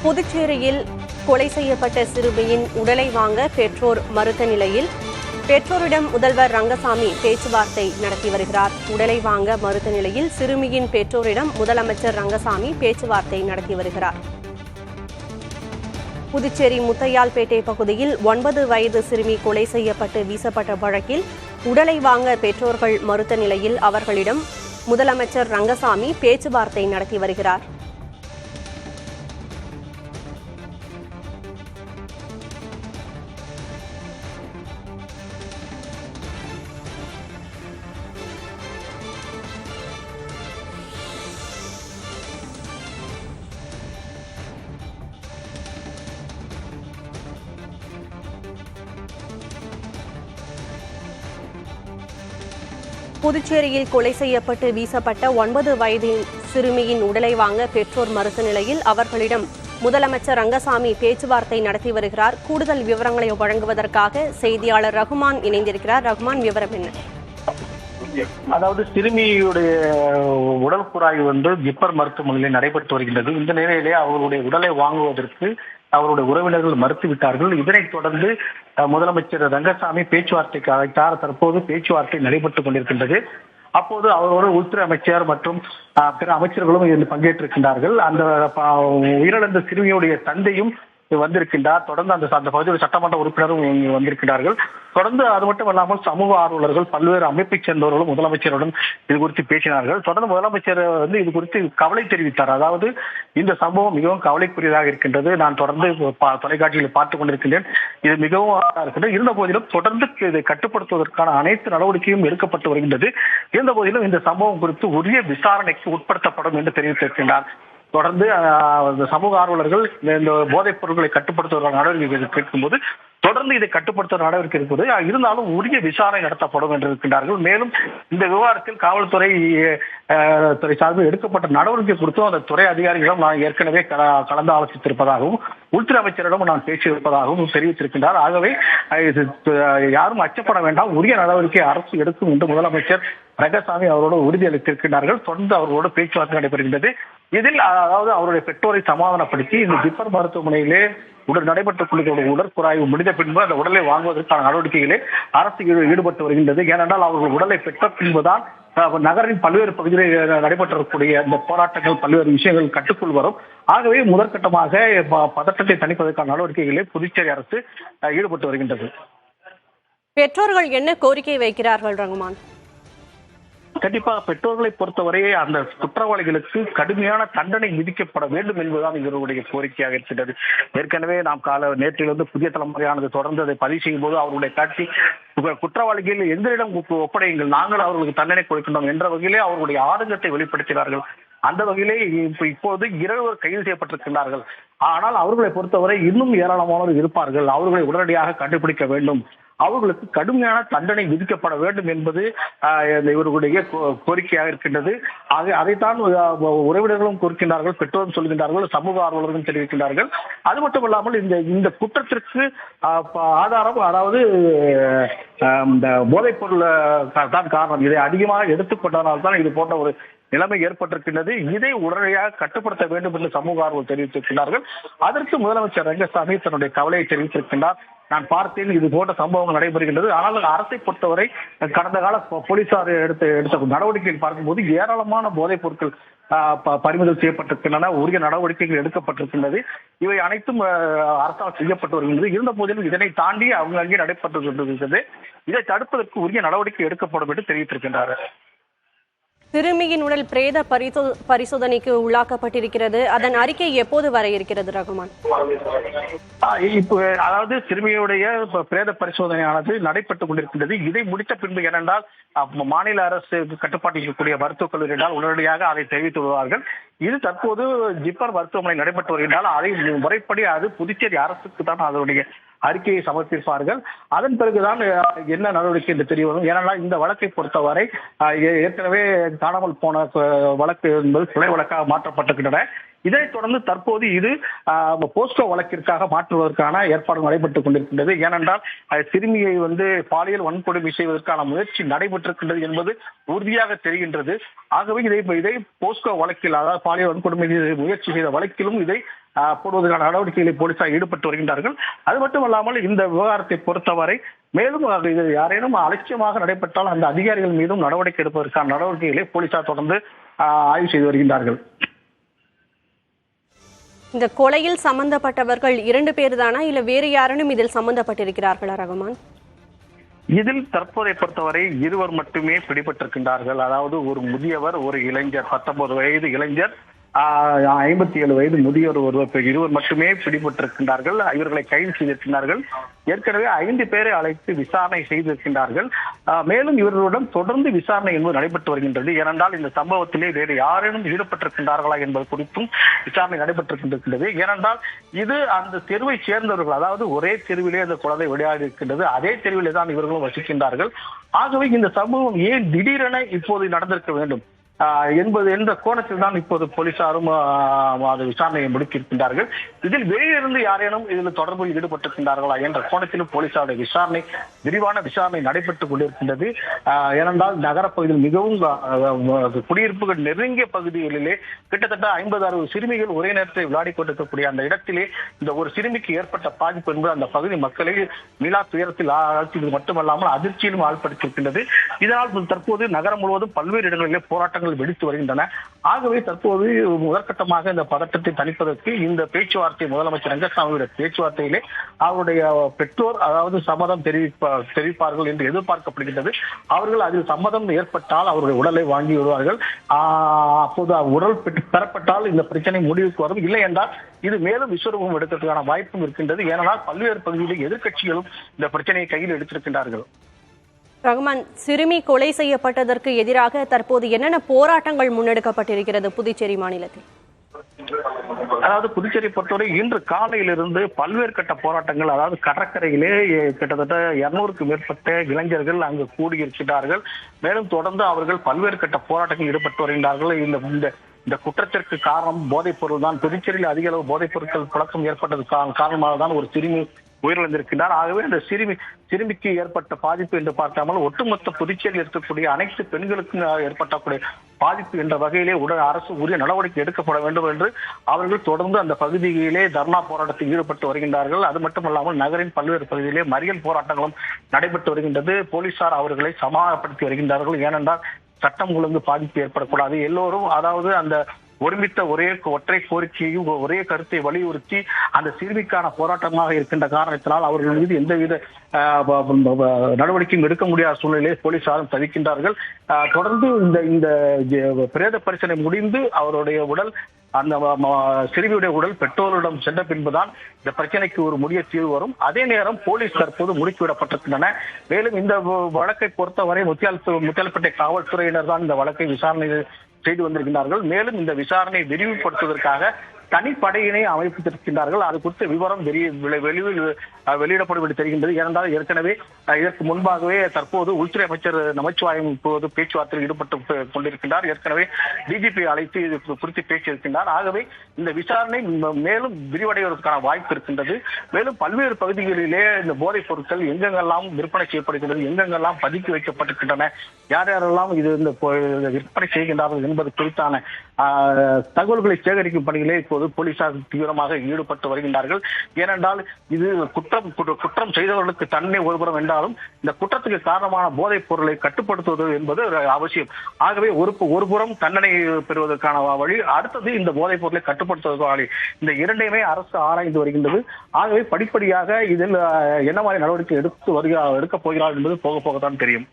புதுச்சேரியில் கொலை செய்யப்பட்ட சிறுமியின் உடலை வாங்க பெற்றோர் மறுத்த நிலையில் பெற்றோரிடம் முதல்வர் ரங்கசாமி பேச்சுவார்த்தை நடத்தி வருகிறார். உடலை வாங்க மறுத்த நிலையில் சிறுமியின் பெற்றோரிடம் முதலமைச்சர் ரங்கசாமி பேச்சுவார்த்தை நடத்தி வருகிறார். புதுச்சேரி முத்தையால்பேட்டை பகுதியில் 9 வயது சிறுமி கொலை செய்யப்பட்டு வீசப்பட்ட வழக்கில் உடலை வாங்க பெற்றோர்கள் மறுத்த நிலையில் அவர்களிடம் முதலமைச்சர் ரங்கசாமி பேச்சுவார்த்தை நடத்தி வருகிறார். புதுச்சேரியில் கொலை செய்யப்பட்டு வீசப்பட்ட 9 வயது சிறுமியின் உடலை வாங்க பெற்றோர் மறுத்த நிலையில் அவர்களிடம் முதலமைச்சர் ரங்கசாமி பேச்சுவார்த்தை நடத்தி வருகிறார். கூடுதல் விவரங்களை வழங்குவதற்காக செய்தியாளர் ரகுமான் இணைந்திருக்கிறார். ரகுமான், விவரம் என்ன? அதாவது சிறுமியுடைய உடல் குறாய்வு ஜிப்மர் மருத்துவமனையில் நடைபெற்று வருகின்றது. இந்த நிலையிலே அவருடைய உடலை வாங்குவதற்கு அவருடைய உறவினர்கள் மறுத்துவிட்டார்கள். இதனைத் தொடர்ந்து முதலமைச்சர் ரங்கசாமி பேச்சுவார்த்தைக்கு அழைத்தார். தற்போது பேச்சுவார்த்தை நடைபெற்றுக் கொண்டிருக்கின்றது. அப்போது அவரோடு உள்துறை அமைச்சர் மற்றும் பிற அமைச்சர்களும் இதில் பங்கேற்றிருக்கின்றார்கள். அந்த உயிரிழந்த சிறுமியுடைய தந்தையும் வந்திருக்கின்றார். தொடர்ந்து அந்த பகுதியில் சட்டமன்ற உறுப்பினரும் வந்திருக்கிறார்கள். தொடர்ந்து அது மட்டும் இல்லாமல் சமூக ஆர்வலர்கள் பல்வேறு அமைப்பைச் சேர்ந்தவர்களும் முதலமைச்சருடன் இது குறித்து பேசினார்கள். தொடர்ந்து முதலமைச்சர் இது குறித்து கவலை தெரிவித்தார். அதாவது இந்த சம்பவம் மிகவும் கவலைக்குரியதாக இருக்கின்றது. நான் தொடர்ந்து தொலைக்காட்சியில் பார்த்துக் கொண்டிருக்கின்றேன். இது மிகவும் இருக்கின்றது. இருந்த போதிலும் தொடர்ந்து இதை கட்டுப்படுத்துவதற்கான அனைத்து நடவடிக்கையும் எடுக்கப்பட்டு வருகின்றது. இருந்த போதிலும் இந்த சம்பவம் குறித்து உரிய விசாரணைக்கு உட்படுத்தப்படும் என்று தெரிவித்திருக்கின்றார். தொடர்ந்து சமூக ஆர்வலர்கள் இந்த போதைப் பொருட்களை கட்டுப்படுத்துவதற்கான நடவடிக்கை கேட்கும்போது தொடர்ந்து இதை கட்டுப்படுத்த நடவடிக்கை இருப்பது இருந்தாலும் உரிய விசாரணை நடத்தப்படும் என்று இருக்கின்றார்கள். மேலும் இந்த விவகாரத்தில் காவல்துறை சார்பில் எடுக்கப்பட்ட நடவடிக்கை குறித்தும் அந்த துறை அதிகாரிகளிடம் நான் ஏற்கனவே கலந்து ஆலோசித்திருப்பதாகவும் உள்துறை அமைச்சரிடம் நான் பேசியிருப்பதாகவும் தெரிவித்திருக்கின்றார். ஆகவே யாரும் அச்சப்பட வேண்டாம், உரிய நடவடிக்கை அரசு எடுக்கும் என்று முதலமைச்சர் ரங்கசாமி அவரோடு உறுதியளித்திருக்கிறார்கள். தொடர்ந்து அவர்களோடு பேச்சுவார்த்தை நடைபெறுகின்றது. இதில் அதாவது அவருடைய பெற்றோரை சமாதானப்படுத்தி இந்த ஜிப்மர் மருத்துவமனையிலே நடைபெற்றுக் கொண்டிருக்கிற உடற்குறாய்வு முடிந்த பின்பு அந்த உடலை வாங்குவதற்கான நடவடிக்கைகளை அரசு ஈடுபட்டு வருகின்றது. ஏனென்றால் அவர்கள் உடலை பெற்ற பின்புதான் நகரின் பல்வேறு பகுதிகளில் நடைபெற்றக்கூடிய இந்த போராட்டங்கள் பல்வேறு விஷயங்கள் கட்டுக்குள் வரும். ஆகவே முதற்கட்டமாக பதற்றத்தை தணிப்பதற்கான நடவடிக்கைகளை புதுச்சேரி அரசு ஈடுபட்டு வருகின்றது. பெற்றோர்கள் என்ன கோரிக்கை வைக்கிறார்கள் ரகுமான்? கண்டிப்பாக பெற்றோர்களை பொறுத்தவரை அந்த குற்றவாளிகளுக்கு கடுமையான தண்டனை விதிக்கப்பட வேண்டும் என்பதுதான் இவருடைய கோரிக்கையாக இருக்கின்றது. ஏற்கனவே நாம் நேற்றிலிருந்து புதிய தலைமுறையானது தொடர்ந்து அதை பதிவு செய்யும் போது அவருடைய காட்சி குற்றவாளிகள் எங்களிடம் ஒப்படையுங்கள், நாங்கள் அவர்களுக்கு தண்டனை கொடுக்கின்றோம் என்ற வகையிலே அவர்களுடைய ஆதங்கத்தை வெளிப்படுத்தினார்கள். அந்த வகையிலே இப்போது 2 கைது செய்யப்பட்டிருக்கிறார்கள். ஆனால் அவர்களை பொறுத்தவரை இன்னும் ஏராளமானோர் இருப்பார்கள். அவர்களை உடனடியாக கண்டுபிடிக்க வேண்டும், அவர்களுக்கு கடுமையான தண்டனை விதிக்கப்பட வேண்டும் என்பது இவர்களுடைய கோரிக்கையாக இருக்கின்றது. அதைத்தான் உறவினர்களும் கோருக்கின்றார்கள், பெற்றோரும் சொல்கின்றார்கள், சமூக ஆர்வலர்களும் தெரிவிக்கின்றார்கள். அது மட்டும் இல்லாமல் இந்த குற்றத்திற்கு ஆதாரம் அதாவது இந்த போதைப் பொருள் தான் காரணம். இதை அதிகமாக எடுத்துக்கொண்டதனால்தான் இது போன்ற ஒரு நிலைமை ஏற்பட்டிருக்கின்றது. இதை உடனடியாக கட்டுப்படுத்த வேண்டும் என்று சமூக ஆர்வலர்கள் தெரிவித்திருக்கிறார்கள். அதற்கு முதலமைச்சர் ரங்கசாமி தன்னுடைய கவலையை தெரிவித்திருக்கின்றார். நான் பார்த்தேன், இது போன்ற சம்பவங்கள் நடைபெறுகின்றது. ஆனால் அரசை பொறுத்தவரை கடந்த கால போலீசார் எடுத்த நடவடிக்கைகள் பார்க்கும்போது ஏராளமான போதைப் பொருட்கள் பறிமுதல் செய்யப்பட்டிருக்கின்றன, உரிய நடவடிக்கைகள் எடுக்கப்பட்டிருக்கின்றது. இவை அனைத்தும் அரசால் செய்யப்பட்டு வருகின்றது. இருந்த போதிலும் இதனை தாண்டி அவங்க அங்கே நடைபெற்று கொண்டிருக்கிறது. இதை தடுப்பதற்கு உரிய நடவடிக்கை எடுக்கப்படும் என்று தெரிவித்திருக்கின்றார். சிறுமியின் உடல் பிரேத பரிசோதனைக்கு உள்ளாக்கப்பட்டிருக்கிறது. அதன் அறிக்கை எப்போது வர இருக்கிறது ரகுமான்? இப்போ அதாவது சிறுமியுடைய பிரேத பரிசோதனையானது நடைபெற்றுக் கொண்டிருக்கின்றது. இதை முடித்த பின்பு ஏனென்றால் மாநில அரசு கட்டுப்பாட்டில் இருக்கக்கூடிய மருத்துவக் கல்லூரியினால் உடனடியாக அதை தெரிவித்து வருவார்கள். இது தற்போது ஜிப்மர் மருத்துவமனை நடைபெற்று வருகின்றால் அதை முறைப்படி அது புதுச்சேரி அரசுக்கு தான் அதனுடைய அறிக்கையை சமர்ப்பிப்பார்கள். அதன் பிறகுதான் என்ன நடவடிக்கை என்று தெரிய வரும். ஏனென்றால் இந்த வழக்கை பொறுத்தவரை ஏற்கனவே காணாமல் போன வழக்கு என்பது கொலை வழக்காக மாற்றப்பட்டிருக்கின்றன. இதனைத் தொடர்ந்து தற்போது இது போஸ்கோ வழக்கிற்காக மாற்றுவதற்கான ஏற்பாடு நடைபெற்றுக் கொண்டிருக்கின்றது. ஏனென்றால் சிறுமியை பாலியல் வன்கொடுமை செய்வதற்கான முயற்சி நடைபெற்றிருக்கின்றது என்பது உறுதியாக தெரிகின்றது. ஆகவே இதை போஸ்கோ வழக்கில், அதாவது பாலியல் வன்கொடுமை முயற்சி செய்த வழக்கிலும் இதை போடுவதற்கான நடவடிக்கைகளில் போலீசார் ஈடுபட்டு வருகின்றார்கள். அது மட்டுமல்லாமல் இந்த விவகாரத்தை பொறுத்தவரை மேலும் இது யாரேனும் அலட்சியமாக நடைபெற்றால் அந்த அதிகாரிகள் மீதும் நடவடிக்கை எடுப்பதற்கான நடவடிக்கைகளை போலீசார் தொடர்ந்து ஆய்வு செய்து வருகின்றார்கள். இந்த கொலையில் சம்பந்தப்பட்டவர்கள் 2 பேர் தானா, இல்ல வேறு யாரும் இதில் சம்பந்தப்பட்டிருக்கிறார்களா ரகுமான்? இதில் தற்போதை பொறுத்தவரை 2 மட்டுமே பிடிபட்டிருக்கின்றார்கள். அதாவது ஒரு முதியவர், ஒரு இளைஞர், 19 வயது இளைஞர், 57 வயது முதியோர் ஒருவர், 2 மட்டுமே பிடிபட்டிருக்கின்றார்கள். இவர்களை கைது செய்திருக்கிறார்கள். ஏற்கனவே 5 பேரை அழைத்து விசாரணை செய்திருக்கின்றார்கள். மேலும் இவர்களுடன் தொடர்ந்து விசாரணை என்பது நடைபெற்று வருகின்றது. ஏனென்றால் இந்த சம்பவத்திலே வேறு யாரேனும் ஈடுபட்டிருக்கின்றார்களா என்பது குறித்தும் விசாரணை நடைபெற்றிருக்கின்றது. ஏனென்றால் இது அந்த தெருவை சேர்ந்தவர்கள், அதாவது ஒரே தெருவிலே அந்த குழந்தை விளையாடி இருக்கின்றது, அதே தெருவிலே தான் இவர்களும் வசிக்கின்றார்கள். ஆகவே இந்த சம்பவம் ஏன் திடீரென இப்போது நடந்திருக்க வேண்டும் என்ற கோணத்தில் தான் இப்போது போலீசாரும் விசாரணையை முடித்திருக்கின்றார்கள். இதில் வெளியிலிருந்து யாரேனும் இதில் தொடர்பில் ஈடுபட்டிருக்கின்றார்களா என்ற கோணத்திலும் போலீசாருடைய விசாரணை, விரிவான விசாரணை நடைபெற்றுக் கொண்டிருக்கின்றது. ஏனென்றால் நகரப்பகுதியில் மிகவும் குடியிருப்புகள் நெருங்கிய பகுதிகளிலே கிட்டத்தட்ட 50-60 சிறுமிகள் ஒரே நேரத்தில் விளையாடி கொண்டிருக்கக்கூடிய அந்த இடத்திலே இந்த ஒரு சிறுமிக்கு ஏற்பட்ட பாதிப்பு என்பது அந்த பகுதி மக்களை மீளா துயரத்தில் ஆழ்த்தியது மட்டுமல்லாமல் அதிர்ச்சியிலும் ஆழ்படுத்தியிருக்கின்றது. இதனால் தற்போது நகரம் முழுவதும் பல்வேறு இடங்களிலே போராட்டங்கள் வெடித்து வருகின்றன. ஆகவே தற்போது முதற்கட்டமாக இந்த பதட்டத்தை தணிப்பதற்கு இந்த பேச்சுவார்த்தை, முதலமைச்சர் ரங்கசாமியுடைய பேச்சுவார்த்தையிலே அவருடைய பெற்றோர் அதாவது சம்மதம் தெரிவிப்பார்கள் என்று எதிர்பார்க்கப்படுகின்றது. அவர்கள் அதில் சம்மதம் ஏற்பட்டால் அவருடைய உடலை வாங்கி விடுவார்கள். அப்போது உடல் பெறப்பட்டால் இந்த பிரச்சனை முடிவுக்கு வரும். இல்லை என்றால் இது மேலும் விஸ்வரூபம் எடுக்கிறதுக்கான வாய்ப்பும் இருக்கின்றது. ஏனென்றால் பல்வேறு பகுதிகளில் எதிர்க்கட்சிகளும் இந்த பிரச்சனையை கையில் எடுத்திருக்கின்றார்கள். ரகுமான், சிறுமி கொலை செய்யப்பட்டதற்கு எதிராக தற்போது என்னென்ன போராட்டங்கள் முன்னெடுக்கப்பட்டிருக்கிறது புதுச்சேரி மாநிலத்தில்? அதாவது புதுச்சேரி பொறுத்தவரை இன்று காலையிலிருந்து பல்வேறு கட்ட போராட்டங்கள், அதாவது கடற்கரையிலே கிட்டத்தட்ட 200க்கும் மேற்பட்ட இளைஞர்கள் அங்கு கூடியிருக்கிறார்கள். மேலும் தொடர்ந்து அவர்கள் பல்வேறு கட்ட போராட்டங்கள் ஈடுபட்டு வருகின்றார்கள். இந்த குற்றத்திற்கு காரணம் போதைப் பொருள் தான். புதுச்சேரியில் அதிக அளவு போதைப் பொருட்கள் புழக்கம் ஏற்பட்டது காரணமாக தான் ஒரு சிறுமி உயிரிழந்திருக்கின்றார். ஆகவே அந்த சிறுமிக்கு ஏற்பட்ட பாதிப்பு என்று பார்க்காமல் ஒட்டுமொத்த புதுச்சேரியில் இருக்கக்கூடிய அனைத்து பெண்களுக்கும் ஏற்பட்டக்கூடிய பாதிப்பு என்ற வகையிலே அரசு உரிய நடவடிக்கை எடுக்கப்பட வேண்டும் என்று அவர்கள் தொடர்ந்து அந்த பகுதியிலே தர்ணா போராட்டத்தில் ஈடுபட்டு வருகின்றார்கள். அது மட்டுமல்லாமல் நகரின் பல்வேறு பகுதியிலே மறியல் போராட்டங்களும் நடைபெற்று வருகின்றது. போலீசார் அவர்களை சமாதானப்படுத்தி வருகின்றார்கள். ஏனென்றால் சட்டம் ஒழுங்கு பாதிப்பு ஏற்படக்கூடாது, எல்லோரும் அதாவது அந்த ஒருமித்த ஒற்றை கோரிக்கையும் ஒரே கருத்தை வலியுறுத்தி அந்த சிறுமிக்கான போராட்டமாக இருக்கின்ற காரணத்தினால் அவர்கள் மீது எந்தவித நடவடிக்கையும் எடுக்க முடியாத சூழ்நிலையை போலீசாரும் தவிக்கின்றார்கள். தொடர்ந்து இந்த பிரேத பரிசோதனை முடிந்து அவருடைய உடல், அந்த சிறுமியுடைய உடல் பெற்றோரிடம் சென்ற பின்புதான் இந்த பிரச்சனைக்கு ஒரு முடிய தீர்வு வரும். அதே நேரம் போலீஸ் தற்போது முடுக்கிவிடப்பட்டிருக்கின்றன. மேலும் இந்த வழக்கை பொறுத்தவரை முத்தியால்பேட்டை காவல்துறையினர் தான் இந்த வழக்கை விசாரணை செய்து வந்திருக்கிறார்கள். மேலும் இந்த விசாரணையை விரிவுபடுத்துவதற்காக தனிப்படையினை அமைப்பித்திருக்கின்றார்கள். அது குறித்த விவரம் வெளியிடப்படும் என்று தெரிகின்றது. ஏனென்றால் ஏற்கனவே இதற்கு முன்பாகவே தற்போது உள்துறை அமைச்சர் நமச்சிவாயம் இப்போது பேச்சுவார்த்தையில் ஈடுபட்டு கொண்டிருக்கின்றார். ஏற்கனவே டிஜிபி அழைத்து இது குறித்து பேசியிருக்கின்றார். ஆகவே இந்த விசாரணை மேலும் விரிவடைவதற்கான வாய்ப்பு இருக்கின்றது. மேலும் பல்வேறு பகுதிகளிலே இந்த போதைப் பொருட்கள் எங்கெங்கெல்லாம் விற்பனை செய்யப்படுகின்றது, எங்கெங்கெல்லாம் பதுக்கி வைக்கப்பட்டிருக்கின்றன, யார் யாரெல்லாம் இது இந்த விற்பனை செய்கின்றார்கள் என்பது குறித்தான தகவல்களை சேகரிக்கும் பணிகளே இப்போது போலீசார் தீவிரமாக ஈடுபட்டு வருகின்றார்கள். ஏனென்றால் இது குற்றம் செய்தவர்களுக்கு தண்டனை ஒருபுறம் என்றாலும் இந்த குற்றத்துக்கு காரணமான போதைப் பொருளை கட்டுப்படுத்துவது என்பது அவசியம். ஆகவே ஒருபுறம் தண்டனை பெறுவதற்கான வழி, அடுத்தது இந்த போதைப் பொருளை கட்டுப்படுத்துவதற்கான வழி, இந்த இரண்டையுமே அரசு ஆராய்ந்து வருகின்றது. ஆகவே படிப்படியாக இதில் என்ன மாதிரி நடவடிக்கை எடுக்கப் போகிறார் என்பது போக போகத்தான் தெரியும்.